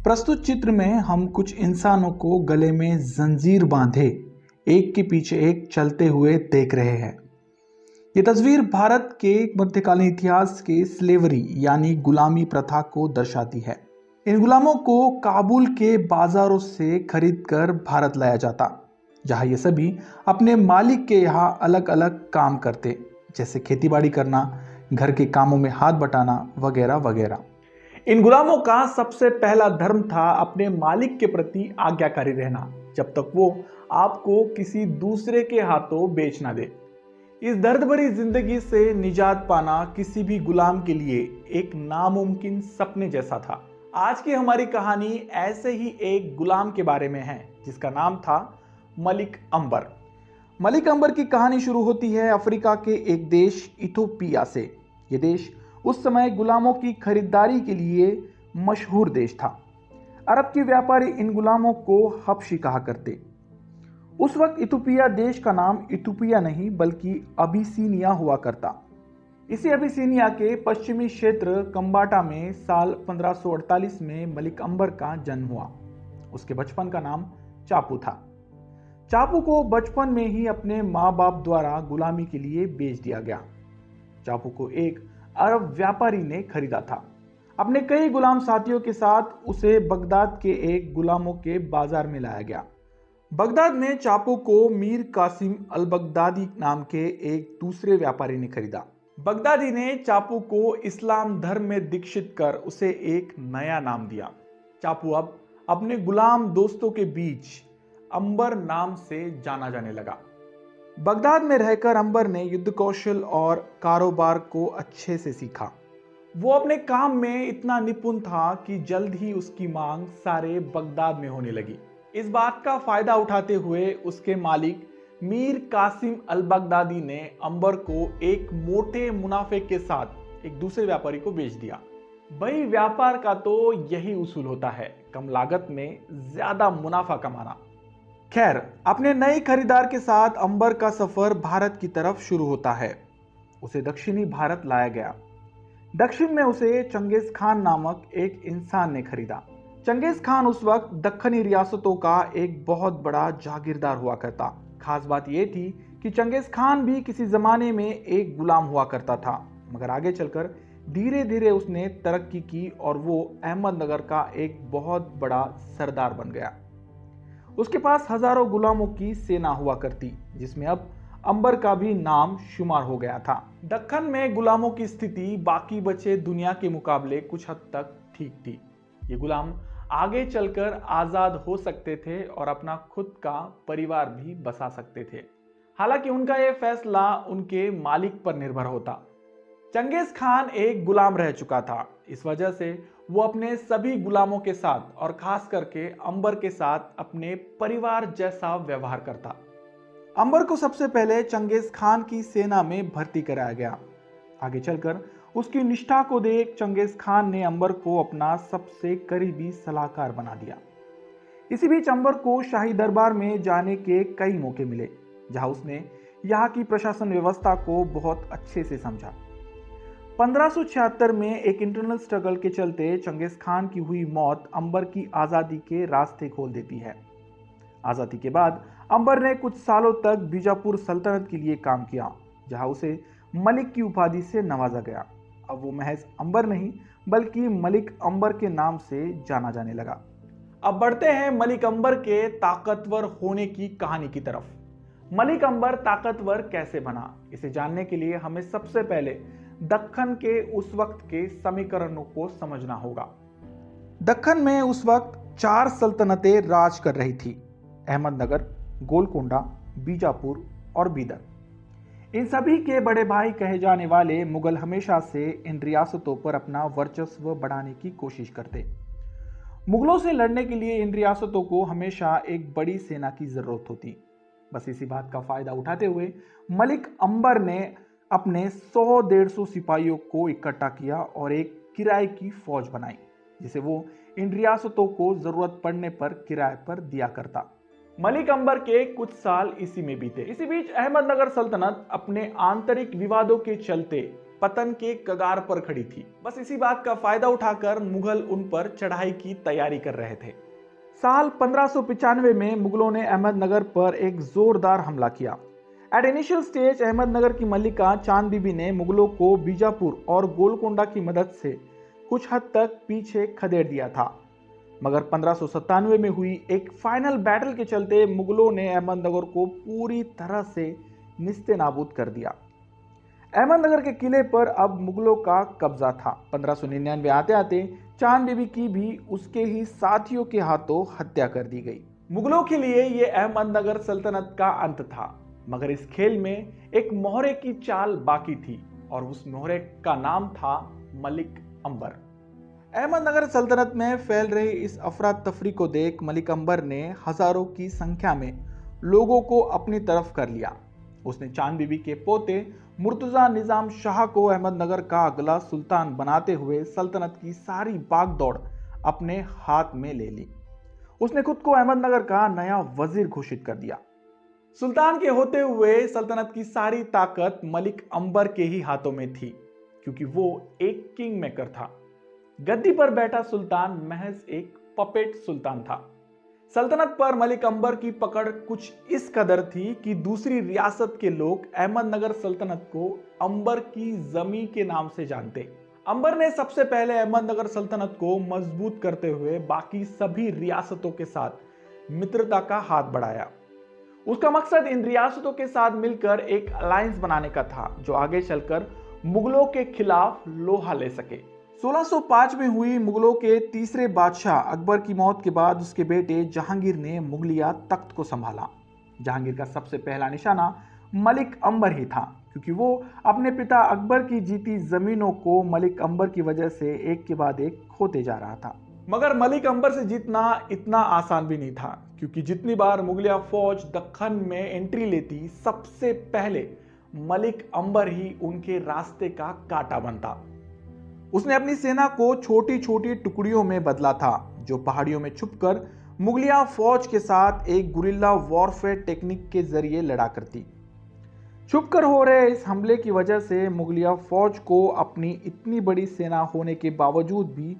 प्रस्तुत चित्र में हम कुछ इंसानों को गले में जंजीर बांधे एक के पीछे एक चलते हुए देख रहे हैं। ये तस्वीर भारत के मध्यकालीन इतिहास के स्लेवरी यानी गुलामी प्रथा को दर्शाती है। इन गुलामों को काबुल के बाजारों से खरीदकर भारत लाया जाता, जहां ये सभी अपने मालिक के यहाँ अलग अलग काम करते, जैसे खेतीबाड़ी करना, घर के कामों में हाथ बटाना वगैरह वगैरह। इन गुलामों का सबसे पहला धर्म था अपने मालिक के प्रति आज्ञाकारी रहना, जब तक वो आपको किसी दूसरे के हाथों बेच ना दे। इस दर्द भरी जिंदगी से निजात पाना किसी भी गुलाम के लिए एक नामुमकिन सपने जैसा था। आज की हमारी कहानी ऐसे ही एक गुलाम के बारे में है, जिसका नाम था मलिक अंबर। मलिक अंबर की कहानी शुरू होती है अफ्रीका के एक देश इथोपिया से। यह देश उस समय गुलामों की खरीदारी के लिए मशहूर देश था। अरब के व्यापारी इन गुलामों को हबशी कहा करते। उस वक्त इथोपिया देश का नाम इथोपिया नहीं बल्कि अबिसिनिया हुआ करता। इसी अबिसिनिया के पश्चिमी क्षेत्र कंबाटा में साल 1548 में मलिक अंबर का जन्म हुआ। उसके बचपन का नाम चापू था। चापू को बचपन में ही अपने माँ बाप द्वारा गुलामी के लिए बेच दिया गया। चापू को एक अरब व्यापारी ने खरीदा था। अपने कई गुलाम साथियों के साथ उसे बगदाद के एक गुलामों के बाजार में लाया गया। बगदाद में चापू को मीर कासिम अल बगदादी नाम के एक दूसरे व्यापारी ने खरीदा। बगदादी ने चापू को इस्लाम धर्म में दीक्षित कर उसे एक नया नाम दिया। चापू अब अपने गुलाम दोस्तों के बीच अंबर नाम से जाना जाने लगा। बगदाद में रहकर अंबर ने युद्ध कौशल और कारोबार को अच्छे से सीखा। वो अपने काम में इतना निपुण था कि जल्द ही उसकी मांग सारे बगदाद में होने लगी। इस बात का फायदा उठाते हुए उसके मालिक मीर कासिम अल बगदादी ने अंबर को एक मोटे मुनाफे के साथ एक दूसरे व्यापारी को बेच दिया। भाई, व्यापार का तो यही उसूल होता है, कम लागत में ज्यादा मुनाफा कमाना। खैर, अपने नए खरीदार के साथ अंबर का सफर भारत की तरफ शुरू होता है। उसे दक्षिणी भारत लाया गया। दक्षिण में उसे चंगेज खान नामक एक इंसान ने खरीदा। चंगेज खान उस वक्त दक्खनी रियासतों का एक बहुत बड़ा जागीरदार हुआ करता। खास बात यह थी कि चंगेज खान भी किसी जमाने में एक गुलाम हुआ करता था, मगर आगे चलकर धीरे धीरे उसने तरक्की की और वो अहमदनगर का एक बहुत बड़ा सरदार बन गया। उसके पास हजारों गुलामों की सेना हुआ करती, जिसमें अब अंबर का भी नाम शुमार हो गया था। दक्कन में गुलामों की स्थिति बाकी बचे दुनिया के मुकाबले कुछ हद तक ठीक थी। ये गुलाम आगे चलकर आजाद हो सकते थे और अपना खुद का परिवार भी बसा सकते थे। हालांकि उनका यह फैसला उनके मालिक पर निर्भर होता। चंगेज खान एक गुलाम रह चुका था, इस वजह से वो अपने सभी गुलामों के साथ और खास करके अंबर के साथ अपने परिवार जैसा व्यवहार करता। अंबर को सबसे पहले चंगेज खान की सेना में भर्ती कराया गया। आगे चलकर उसकी निष्ठा को देख चंगेज खान ने अंबर को अपना सबसे करीबी सलाहकार बना दिया। इसी बीच अंबर को शाही दरबार में जाने के कई मौके मिले, जहां उसने यहाँ की प्रशासन व्यवस्था को बहुत अच्छे से समझा। 1576 में एक इंटरनल स्ट्रगल के चलते चंगेज खान की हुई मौत अंबर की आज़ादी के रास्ते खोल देती है। आज़ादी के बाद अंबर ने कुछ सालों तक बीजापुर सल्तनत के लिए काम किया, जहां उसे मलिक की उपाधि से नवाजा गया। अब वो महज अंबर नहीं बल्कि मलिक अंबर के नाम से जाना जाने लगा। अब बढ़ते हैं मलिक अंबर के ताकतवर होने की कहानी की तरफ। मलिक अंबर ताकतवर कैसे बना, इसे जानने के लिए हमें सबसे पहले दक्कन के उस वक्त के समीकरणों को समझना होगा। दक्कन में उस वक्त 4 सल्तनतें राज कर रही थी: अहमदनगर, गोलकोंडा, बीजापुर और बीदर। इन सभी के बड़े भाई कहे जाने वाले मुगल हमेशा से इन रियासतों पर अपना वर्चस्व बढ़ाने की कोशिश करते। मुगलों से लड़ने के लिए इन रियासतों को हमेशा एक बड़ी सेना की जरूरत होती। बस इसी बात का फायदा उठाते हुए मलिक अंबर ने अपने 100-150 सिपाहियों को इकट्ठा किया और एक किराए की फौज बनाई, जिसे वो इन रियासतों को जरूरत पड़ने पर किराए पर दिया करता। मलिक अंबर के कुछ साल इसी में बीते। इसी बीच अहमदनगर सल्तनत अपने आंतरिक विवादों के चलते पतन के कगार पर खड़ी थी। बस इसी बात का फायदा उठाकर मुगल उन पर चढ़ाई की तैयारी कर रहे थे। साल 1595 में मुगलों ने अहमदनगर पर एक जोरदार हमला किया। एट इनिशियल स्टेज अहमदनगर की मल्लिका चांद बीबी ने मुगलों को बीजापुर और गोलकोंडा की मदद से कुछ हद तक पीछे खदेड़ दिया था, मगर 1597 में हुई एक फाइनल बैटल के चलते मुगलों ने अहमदनगर को पूरी तरह से निस्ते नाबूद कर दिया। अहमदनगर के किले पर अब मुगलों का कब्जा था। 1599 आते आते चांद बीबी की भी उसके ही साथियों के हाथों हत्या कर दी गई। मुगलों के लिए यह अहमदनगर सल्तनत का अंत था, मगर इस खेल में एक मोहरे की चाल बाकी थी और उस मोहरे का नाम था मलिक अंबर। अहमदनगर सल्तनत में फैल रही इस अफरा तफरी को देख मलिक अंबर ने हजारों की संख्या में लोगों को अपनी तरफ कर लिया। उसने चांद बीबी के पोते मुर्तजा निजाम शाह को अहमदनगर का अगला सुल्तान बनाते हुए सल्तनत की सारी बागदौड़ अपने हाथ में ले ली। उसने खुद को अहमदनगर का नया वजीर घोषित कर दिया। सुल्तान के होते हुए सल्तनत की सारी ताकत मलिक अंबर के ही हाथों में थी, क्योंकि वो एक किंग मेकर था। गद्दी पर बैठा सुल्तान महज एक पपेट सुल्तान था। सल्तनत पर मलिक अंबर की पकड़ कुछ इस कदर थी कि दूसरी रियासत के लोग अहमदनगर सल्तनत को अंबर की जमी के नाम से जानते। अंबर ने सबसे पहले अहमदनगर सल्तनत को मजबूत करते हुए बाकी सभी रियासतों के साथ मित्रता का हाथ बढ़ाया। उसका मकसद इन रियासतों के साथ मिलकर एक अलायंस बनाने का था, जो आगे चलकर मुगलों के खिलाफ लोहा ले सके। 1605 में हुई मुगलों के तीसरे बादशाह अकबर की मौत के बाद उसके बेटे जहांगीर ने मुगलिया तख्त को संभाला। जहांगीर का सबसे पहला निशाना मलिक अंबर ही था, क्योंकि वो अपने पिता अकबर की जीती जमीनों को मलिक अंबर की वजह से एक के बाद एक खोते जा रहा था। मगर मलिक अंबर से जीतना इतना आसान भी नहीं था, क्योंकि जितनी बार मुगलिया फौज दक्खन में एंट्री लेती, सबसे पहले मलिक अंबर ही उनके रास्ते का कांटा बनता। उसने अपनी सेना को छोटी छोटी टुकड़ियों में बदला था, जो पहाड़ियों में छुपकर मुगलिया फौज के साथ एक गुरिल्ला वॉरफेयर टेक्निक के जरिए लड़ा करती। छुपकर हो रहे इस हमले की वजह से मुगलिया फौज को अपनी इतनी बड़ी सेना होने के बावजूद भी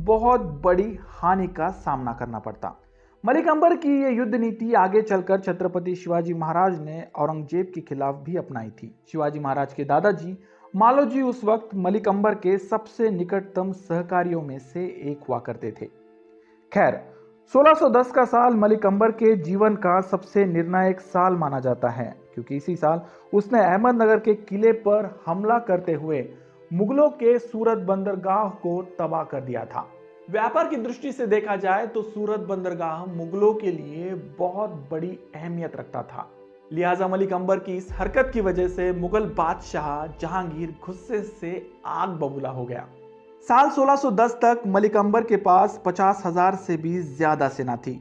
बहुत बड़ी हानि का सामना करना पड़ता। मलिक अंबर की यह युद्ध नीति आगे चलकर छत्रपति शिवाजी महाराज ने औरंगजेब के खिलाफ भी अपनाई थी। शिवाजी महाराज के दादाजी मालोजी उस वक्त मलिक अंबर के सबसे निकटतम सहकारियों में से एक हुआ करते थे। खैर, 1610 का साल मलिक अंबर के जीवन का सबसे निर्णायक साल माना जाता है, क्योंकि इसी साल उसने अहमदनगर के किले पर हमला करते हुए मुगलों के सूरत बंदरगाह को तबाह कर दिया था। व्यापार की दृष्टि से देखा जाए तो सूरत बंदरगाह मुगलों के लिए बहुत बड़ी अहमियत रखता था। लिहाजा मलिक अंबर की इस हरकत की वजह से मुगल बादशाह जहांगीर गुस्से से आग बबूला हो गया। साल 1610 तक मलिक अंबर के पास 50,000 से भी ज्यादा सेना थी।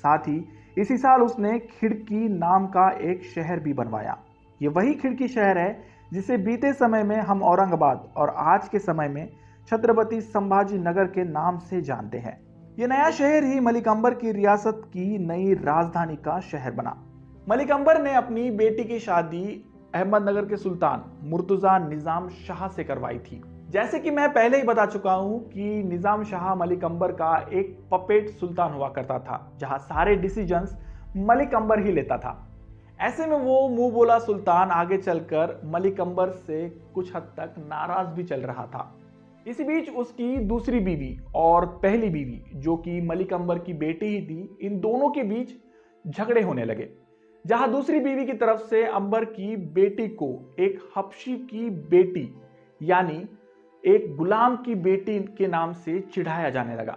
साथ ही इसी साल उसने खिड़की नाम का एक शहर भी बनवाया। ये वही खिड़की शहर है जिसे बीते समय में हम औरंगाबाद और आज के समय में छत्रपति संभाजी नगर के नाम से जानते हैं। ये नया शहर ही मलिक अंबर की रियासत की नई राजधानी का शहर बना। मलिक अंबर ने अपनी बेटी की शादी अहमदनगर के सुल्तान मुर्तजा निजाम शाह से करवाई थी। जैसे कि मैं पहले ही बता चुका हूं कि निजाम शाह मलिक अंबर का एक पपेट सुल्तान हुआ करता था, जहां सारे डिसीजंस मलिक अंबर ही लेता था। ऐसे में वो मुंह बोला सुल्तान आगे चलकर मलिक अंबर से कुछ हद तक नाराज भी चल रहा था। इसी बीच उसकी दूसरी बीवी और पहली बीवी, जो कि मलिक अंबर की बेटी ही थी, इन दोनों के बीच झगड़े होने लगे। जहां दूसरी बीवी की तरफ से अंबर की बेटी को एक हबशी की बेटी यानी एक गुलाम की बेटी के नाम से चिढ़ाया जाने लगा।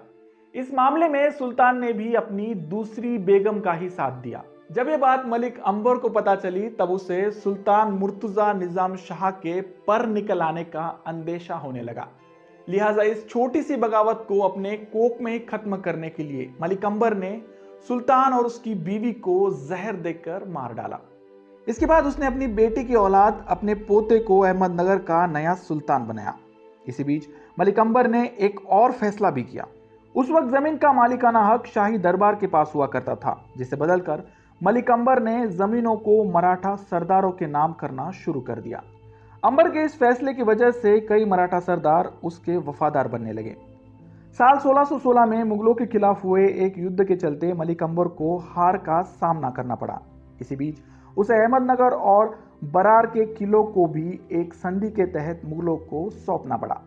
इस मामले में सुल्तान ने भी अपनी दूसरी बेगम का ही साथ दिया। जब यह बात मलिक अंबर को पता चली, तब उसे सुल्तान मुर्तजा निजाम शाह के पर निकल आने का अंदेशा होने लगा। लिहाजा इस छोटी सी बगावत को अपने कोख में ही खत्म करने के लिए मलिक अंबर ने सुल्तान और उसकी बीवी को जहर देकर मार डाला। इसके बाद उसने अपनी बेटी की औलाद अपने पोते को अहमदनगर का नया सुल्तान बनाया। इसी बीच मलिक अंबर ने एक और फैसला भी किया। उस वक्त जमीन का मालिकाना हक शाही दरबार के पास हुआ करता था, जिसे बदलकर मलिक अंबर ने जमीनों को मराठा सरदारों के नाम करना शुरू कर दिया। अंबर के इस फैसले की वजह से कई मराठा सरदार उसके वफादार बनने लगे। साल 1616 में मुगलों के खिलाफ हुए एक युद्ध के चलते मलिक अंबर को हार का सामना करना पड़ा। इसी बीच उसे अहमदनगर और बरार के किलों को भी एक संधि के तहत मुगलों को सौंपना पड़ा।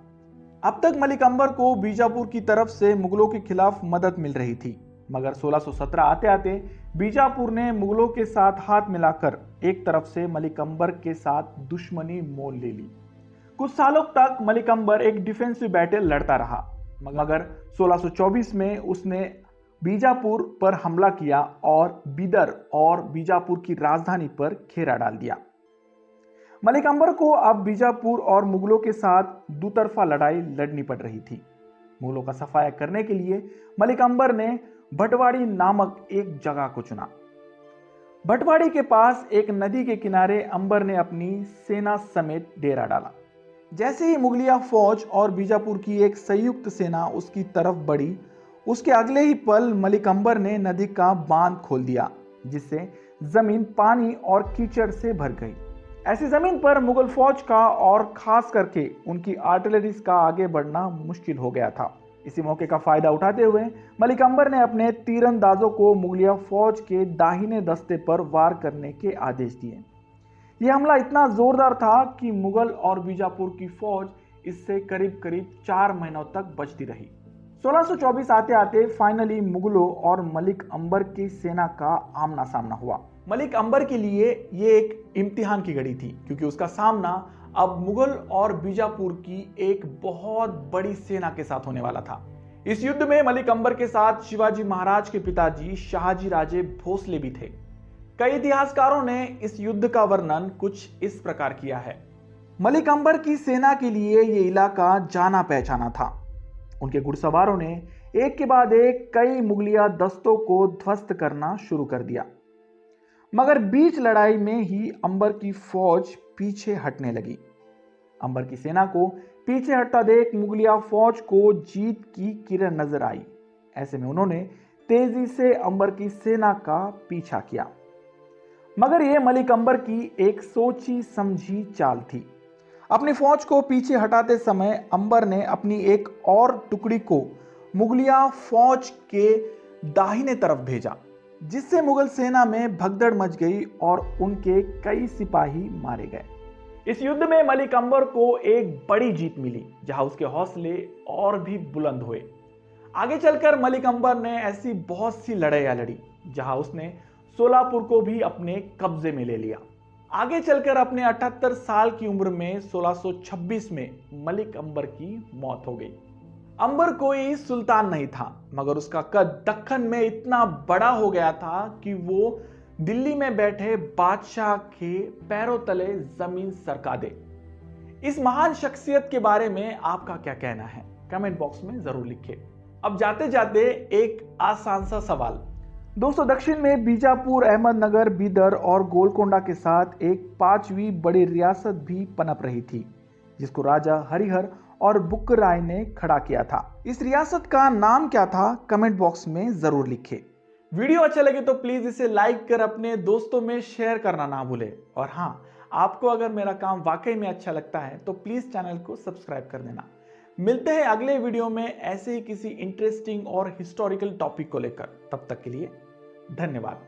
अब तक मलिक अंबर को बीजापुर की तरफ से मुगलों के खिलाफ मदद मिल रही थी, मगर 1617 आते आते बीजापुर ने मुगलों के साथ हाथ मिलाकर एक तरफ से मलिक अंबर के साथ दुश्मनी मोल ले ली। कुछ सालों तक मलिक अंबर एक डिफेंसिव बैटल लड़ता रहा, मगर 1624 में उसने बीजापुर पर हमला किया और बीदर और बीजापुर की राजधानी पर घेरा डाल दिया। मलिक अंबर को अब बीजापुर और मुगलों के साथ दुतरफा लड़ाई लड़नी पड़ रही थी। मुगलों का सफाया करने के लिए मलिक अंबर ने भटवाड़ी नामक एक जगह को चुना। भटवाड़ी के पास एक नदी के किनारे अंबर ने अपनी सेना समेत डेरा डाला। जैसे ही मुगलिया फौज और बीजापुर की एक संयुक्त सेना उसकी तरफ बढ़ी, उसके अगले ही पल मलिक अंबर ने नदी का बांध खोल दिया, जिससे जमीन पानी और कीचड़ से भर गई। ऐसी जमीन पर मुगल फौज का और खास करके उनकी आर्टिलरीज का आगे बढ़ना मुश्किल हो गया था। इसी मौके का फायदा उठाते हुए मलिक अंबर ने अपने तीरंदाजों को मुगलिया फौज के दाहिने दस्ते पर वार करने के आदेश दिए। यह हमला इतना जोरदार था कि मुगल और बीजापुर की फौज इससे करीब करीब 4 महीनों तक बचती रही। 1624 आते आते फाइनली मुगलों और मलिक अंबर की सेना का आमना सामना हुआ। मलिक अंबर के लिए ये एक इम्तिहान की घड़ी थी, क्योंकि उसका सामना अब मुगल और बीजापुर की एक बहुत बड़ी सेना के साथ होने वाला था। इस युद्ध में मलिक अंबर के साथ शिवाजी महाराज के पिताजी शाहजी राजे भोसले भी थे। कई इतिहासकारों ने इस युद्ध का वर्णन कुछ इस प्रकार किया है। मलिक अंबर की सेना के लिए यह इलाका जाना पहचाना था। उनके घुड़सवारों ने एक के बाद एक कई मुगलिया दस्तों को ध्वस्त करना शुरू कर दिया, मगर बीच लड़ाई में ही अंबर की फौज पीछे हटने लगी। अंबर की सेना को पीछे हटता देख मुगलिया फौज को जीत की किरण नजर आई। ऐसे में उन्होंने तेजी से अंबर की सेना का पीछा किया, मगर यह मलिक अंबर की एक सोची समझी चाल थी। अपनी फौज को पीछे हटाते समय अंबर ने अपनी एक और टुकड़ी को मुगलिया फौज के दाहिने तरफ भेजा, जिससे मुगल सेना में भगदड़ मच गई और उनके कई सिपाही मारे गए। इस युद्ध में मलिक अंबर को एक बड़ी जीत मिली, जहां उसके हौसले और भी बुलंद हुए। आगे चलकर मलिक अंबर ने ऐसी बहुत सी लड़ाइयां लड़ी, जहां उसने सोलापुर को भी अपने कब्जे में ले लिया। आगे चलकर अपने 78 साल की उम्र में 1626 में मलिक अंबर की मौत हो गई। अंबर कोई सुल्तान नहीं था, मगर उसका कद दक्कन में इतना बड़ा हो गया था कि वो दिल्ली में बैठे बादशाह के पैरों तले जमीन सरका दे। इस महान शख्सियत के बारे में आपका क्या कहना है, कमेंट बॉक्स में जरूर लिखिए। अब जाते जाते एक आसान सा सवाल। दोस्तों, दक्षिण में बीजापुर, अहमदनगर, बीदर और गोलकोंडा के साथ एक 5वीं बड़ी रियासत भी पनप रही थी, जिसको राजा हरिहर और बुक्कर राय ने खड़ा किया था। इस रियासत का नाम क्या था, कमेंट बॉक्स में जरूर लिखिए। वीडियो अच्छा लगे तो प्लीज इसे लाइक कर अपने दोस्तों में शेयर करना ना भूले। और हाँ, आपको अगर मेरा काम वाकई में अच्छा लगता है तो प्लीज चैनल को सब्सक्राइब कर देना। मिलते हैं अगले वीडियो में ऐसे ही किसी इंटरेस्टिंग और हिस्टोरिकल टॉपिक को लेकर। तब तक के लिए धन्यवाद।